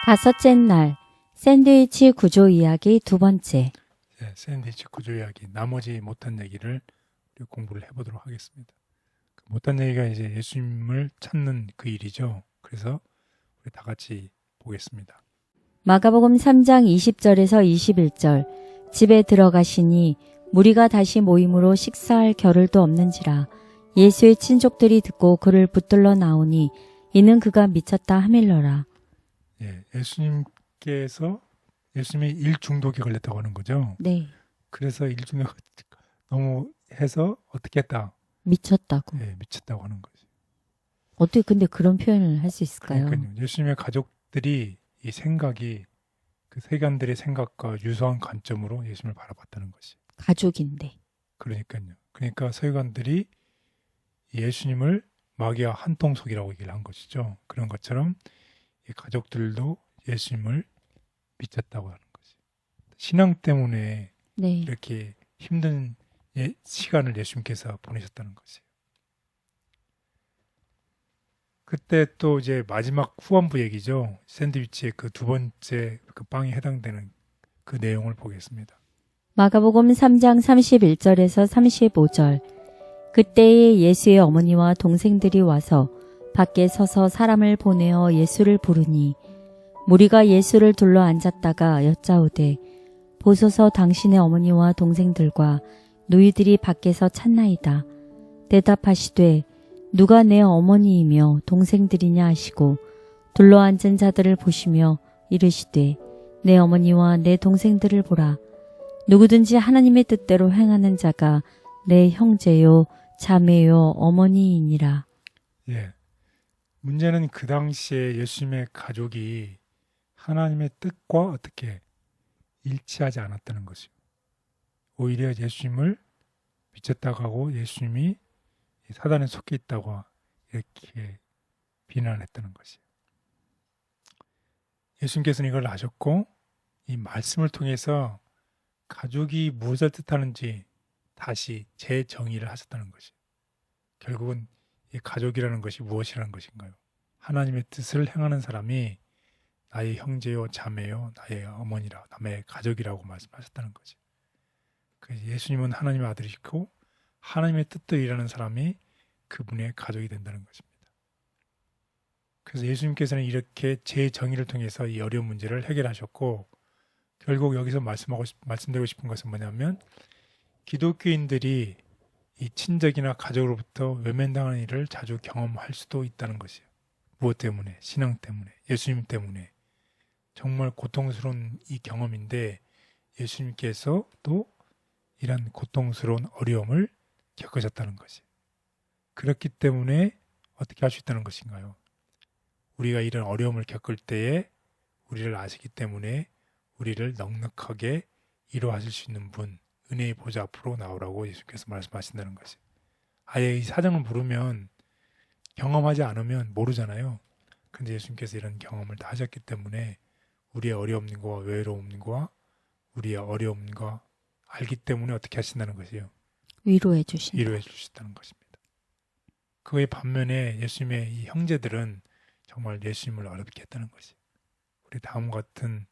5째 날 샌드위치 구조 이야기 2번째. 네, 샌드위치 구조 이야기, 나머지 못한 얘기를 우리 공부를 해보도록 하겠습니다. 못한 얘기가 이제 예수님을 찾는 그 일이죠. 그래서 우리 다 같이 보겠습니다. 마가복음 3장 20절에서 21절. 집에 들어가시니 무리가 다시 모임으로 식사할 겨를도 없는지라 예수의 친족들이 듣고 그를 붙들러 나오니 이는 그가 미쳤다 하밀러라. 예, 예수님이 일 중독에 걸렸다고 하는 거죠. 네, 그래서 일 중독 너무 해서 어떻게 했다? 미쳤다고. 예, 미쳤다고 하는 거죠. 어떻게 근데 그런 표현을 할 수 있을까요? 그러니까요. 예수님의 가족들이 이 생각이 그 세간들의 생각과 유사한 관점으로 예수님을 바라봤다는 것이. 가족인데. 그러니까요. 그러니까 서기관들이 예수님을 마귀와 한통속이라고 얘기를 한 것이죠. 그런 것처럼 이 가족들도 예수님을 미쳤다고 하는 것이. 신앙 때문에 네, 이렇게 힘든 시간을 예수님께서 보내셨다는 것이에요. 그때 또 이제 마지막 후반부 얘기죠. 샌드위치의 그 2번째 그 빵에 해당되는 그 내용을 보겠습니다. 마가복음 3장 31절에서 35절. 그때에 예수의 어머니와 동생들이 와서 밖에 서서 사람을 보내어 예수를 부르니 무리가 예수를 둘러 앉았다가 여짜오되 보소서 당신의 어머니와 동생들과 누이들이 밖에서 찾나이다. 대답하시되 누가 내 어머니이며 동생들이냐 하시고 둘러앉은 자들을 보시며 이르시되 내 어머니와 내 동생들을 보라. 누구든지 하나님의 뜻대로 행하는 자가 내 형제요 자매요 어머니이니라. 예. 문제는 그 당시에 예수님의 가족이 하나님의 뜻과 어떻게 일치하지 않았다는 것이요. 오히려 예수님을 미쳤다고 하고 예수님이 사단에 속해 있다고 이렇게 비난했다는 것이에요. 예수님께서는 이걸 아셨고 이 말씀을 통해서 가족이 무엇을 뜻하는지 다시 재정의를 하셨다는 것이에요. 결국은 이 가족이라는 것이 무엇이라는 것인가요? 하나님의 뜻을 행하는 사람이 나의 형제요 자매요 나의 어머니라 남의 가족이라고 말씀하셨다는 거죠. 그래서 예수님은 하나님의 아들이시고 하나님의 뜻대로 일하는 사람이 그분의 가족이 된다는 것입니다. 그래서 예수님께서는 이렇게 재정의를 통해서 이 어려운 문제를 해결하셨고 결국 여기서 말씀드리고 싶은 것은 뭐냐면 기독교인들이 이 친족이나 가족으로부터 외면당하는 일을 자주 경험할 수도 있다는 것이에요. 무엇 때문에? 신앙 때문에, 예수님 때문에. 정말 고통스러운 이 경험인데 예수님께서 또 이런 고통스러운 어려움을 겪으셨다는 것이에요. 그렇기 때문에 어떻게 할 수 있다는 것인가요? 우리가 이런 어려움을 겪을 때에 우리를 아시기 때문에 우리를 넉넉하게 위로하실 수 있는 분, 은혜의 보좌 앞으로 나오라고 예수님께서 말씀하신다는 것이에요. 아예 이 사정을 모르면 경험하지 않으면 모르잖아요. 근데 예수님께서 이런 경험을 다 하셨기 때문에 우리의 어려움과 외로움과 우리의 어려움과 알기 때문에 어떻게 하신다는 것이에요. 위로해 주신다. 위로해 주셨다는 것입니다. 그의 반면에 예수님의 이 형제들은 정말 예수님을 어렵게 했다는 것이. 우리 다음과 같은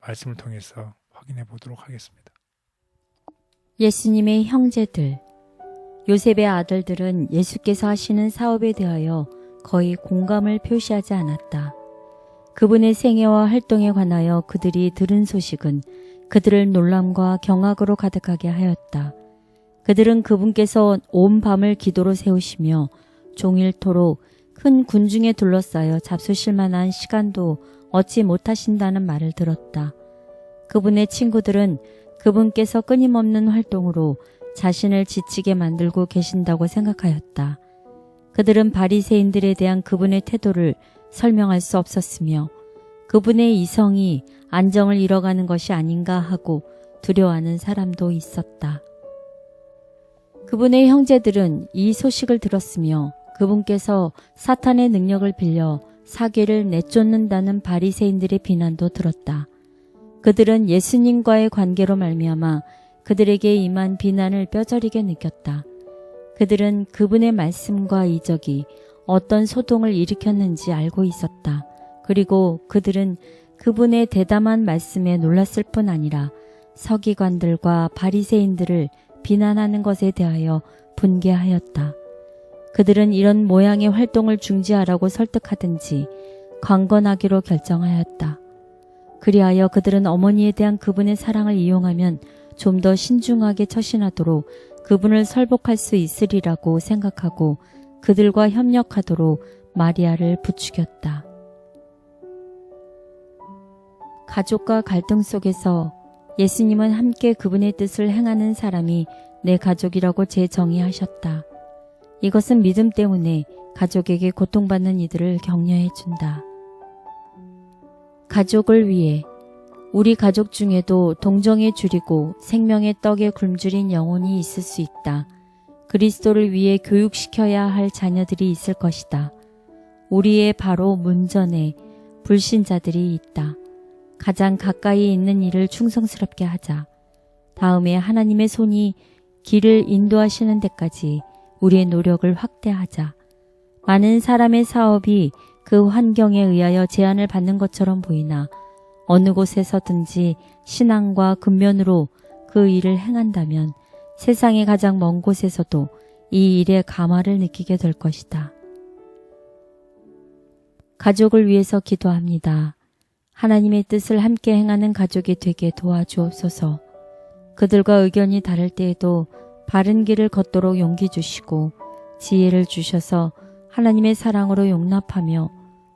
말씀을 통해서 확인해 보도록 하겠습니다. 예수님의 형제들. 요셉의 아들들은 예수께서 하시는 사업에 대하여 거의 공감을 표시하지 않았다. 그분의 생애와 활동에 관하여 그들이 들은 소식은 그들을 놀람과 경악으로 가득하게 하였다. 그들은 그분께서 온 밤을 기도로 세우시며 종일토록 큰 군중에 둘러싸여 잡수실 만한 시간도 얻지 못하신다는 말을 들었다. 그분의 친구들은 그분께서 끊임없는 활동으로 자신을 지치게 만들고 계신다고 생각하였다. 그들은 바리새인들에 대한 그분의 태도를 설명할 수 없었으며 그분의 이성이 안정을 잃어가는 것이 아닌가 하고 두려워하는 사람도 있었다. 그분의 형제들은 이 소식을 들었으며 그분께서 사탄의 능력을 빌려 사귀를 내쫓는다는 바리새인들의 비난도 들었다. 그들은 예수님과의 관계로 말미암아 그들에게 임한 비난을 뼈저리게 느꼈다. 그들은 그분의 말씀과 이적이 어떤 소동을 일으켰는지 알고 있었다. 그리고 그들은 그분의 대담한 말씀에 놀랐을 뿐 아니라 서기관들과 바리새인들을 비난하는 것에 대하여 분개하였다. 그들은 이런 모양의 활동을 중지하라고 설득하든지 강권하기로 결정하였다. 그리하여 그들은 어머니에 대한 그분의 사랑을 이용하면 좀 더 신중하게 처신하도록 그분을 설복할 수 있으리라고 생각하고 그들과 협력하도록 마리아를 부추겼다. 가족과 갈등 속에서 예수님은 함께 그분의 뜻을 행하는 사람이 내 가족이라고 재정의하셨다. 이것은 믿음 때문에 가족에게 고통받는 이들을 격려해 준다. 가족을 위해 우리 가족 중에도 동정에 줄이고 생명의 떡에 굶주린 영혼이 있을 수 있다. 그리스도를 위해 교육시켜야 할 자녀들이 있을 것이다. 우리의 바로 문전에 불신자들이 있다. 가장 가까이 있는 일을 충성스럽게 하자. 다음에 하나님의 손이 길을 인도하시는 데까지 우리의 노력을 확대하자. 많은 사람의 사업이 그 환경에 의하여 제한을 받는 것처럼 보이나 어느 곳에서든지 신앙과 근면으로 그 일을 행한다면 세상의 가장 먼 곳에서도 이 일의 감화를 느끼게 될 것이다. 가족을 위해서 기도합니다. 하나님의 뜻을 함께 행하는 가족이 되게 도와주옵소서. 그들과 의견이 다를 때에도 바른 길을 걷도록 용기 주시고 지혜를 주셔서 하나님의 사랑으로 용납하며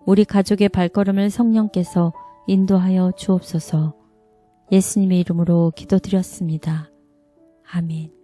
우리 가족의 발걸음을 성령께서 인도하여 주옵소서. 예수님의 이름으로 기도드렸습니다. 아멘.